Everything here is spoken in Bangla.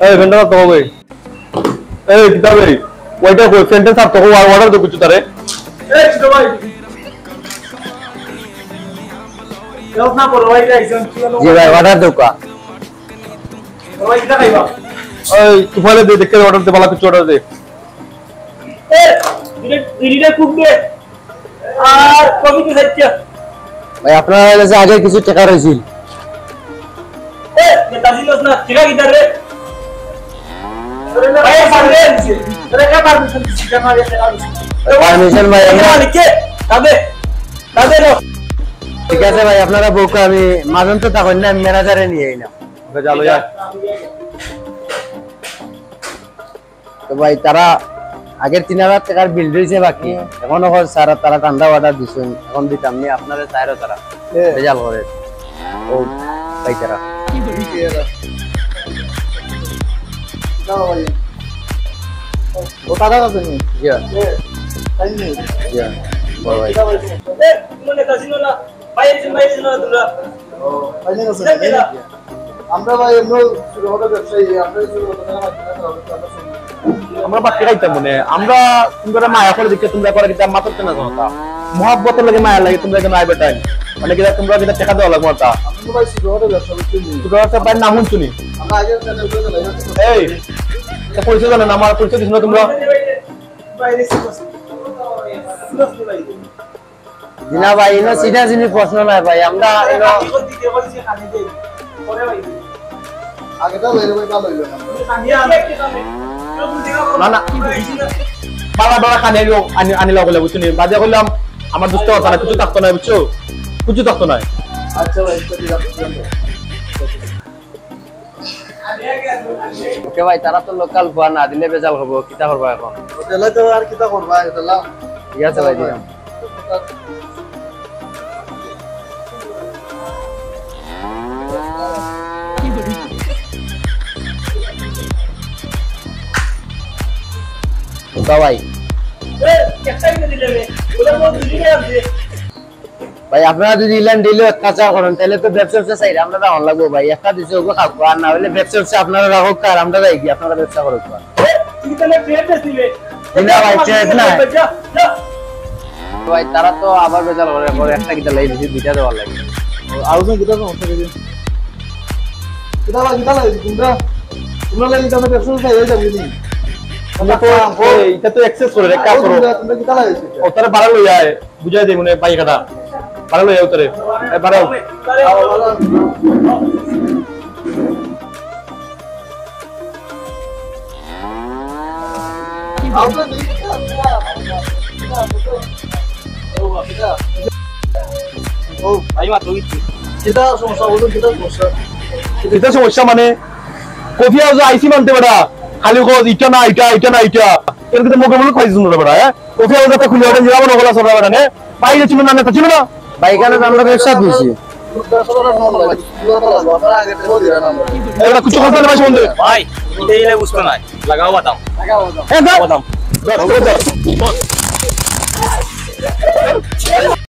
এই ঘন্টা তো হবে এই কিতাবে ওইটা কই সেন্টেন্স আর তো অর্ডার দে কিছু তারে এই ছোট ভাই জলদ না বলো ভাই একজন জি ভাই অর্ডার দাও কা ভাই কিটা খাইবা এই তুফালে দে দেখে অর্ডার দে বালা কিছু অর্ডার দে দিদিটা কুক দে আর কবি কি খাচ্ছ ভাই আপনার কাছে আগে কিছু টাকা রইছিল নেতা দিলস না ঠিকা কিটা রে ভাই পারলে রে কা পারমিশন দিছিস আমারে পারমিশন ভাই লিখে কাবে কাবে লো ঠিক আছে ভাই আপনারা বউকে আমি মাজন তো তখন না ম্যানেজারে নিয়ে আইলাম ওকে চলো যা তো ভাই তারা আগের 3000 টাকার বিল দিয়েছে বাকি এখন ওর সারা তারা ঠান্ডা অর্ডার দিছেন এখন দিতাম নি আপনারা চাইরো তারা বেজাল করে ও ভাই তারা ও টাকা আছে নি ইয়া তাই নি ইয়া ভাই মানে কাজিনো না বাইরে না তোরা ও বাইরে আছে আমরা ভাই এমন শুরু হলো ব্যবসায়ী আমরা শুরু হলো না আমরা বাকি খাইতাম মনে আমরা তোমরা মায়া করে দেখতে তোমরা করে কিতা মাততে না জনতা মোহাব্বতের লাগে মায়া লাগে তোমরা কেন আইবে টাইম মানে কিটা তোমরা কিটা টাকা দেওয়া লাগবে তা আমরা ভাই শুরু হলো ব্যবসা করতে শুরু হতে পারে না হুন শুনি আমরা আগে চ্যানেল করে লাগাই এই তা পরিচয় জানো না আমার পরিচয় দিছ না তোমরা বাইরে দিনা ভাই ইনো সিধা জিনি প্রশ্ন নাই ভাই আমরা ইনো আগেটা লইলে ভাই ভালো হইলো না না বাবা বাবা খানে আনি লাগলে বুঝছনি বাজে কইলাম আমার দুষ্ট কথা না কিছু থাকতো না বুঝছো কিছু থাকতো না আচ্ছা ভাই ওকে ভাই তারা তো লোকাল ভুয়া না দিলে বেজাল হবো কিতা করবা এখন হোটেলে তো আর কিতা করবা এটা ঠিক আছে ভাই দিলাম ভাই ভাই আপনারা যদি ইলান দিলে অত্যাচার করেন তাহলে তো ব্যবসা চাই আমরা রাখুন লাগবো ভাই একটা দিছে ওকে খাবো আর না হলে ব্যবসা আপনারা রাখুক আর আমরা যাই কি আপনারা ব্যবসা করুক ভাই তারা তো আবার বেজাল করে একটা কিটা লাই দিছি দুইটা দেওয়ার লাগে আউজন কিটা সমস্যা কি কিটা লাগে তোমরা লাগি তো ব্যবসা চাই হয়ে যাবে নি এটা তো এক্সেস করে কাজ করো তোমরা কিটা লাগে ওটারে বাড়া লই আয় বুঝাই দেই মনে পাই কাটা বাড়া লই আয় ওটারে বাড়াও সমস্যা মানে কফি হাউস আইসি মানতে বেড়া খালি ইটা না ইটা ইটা না ইটা এর কিন্তু মুখে মুখে খাইছ না বেড়া কফি হাউস একটা খুলে ওটা যাবো না ওগুলা সব বেড়া নে বাইরে ছিল না নেতা ছিল না বাইকানে আমরা ব্যবসা দিছি কিছু কথা না ভাই এটা বুঝতো না লাগাও বাদাম বাদাম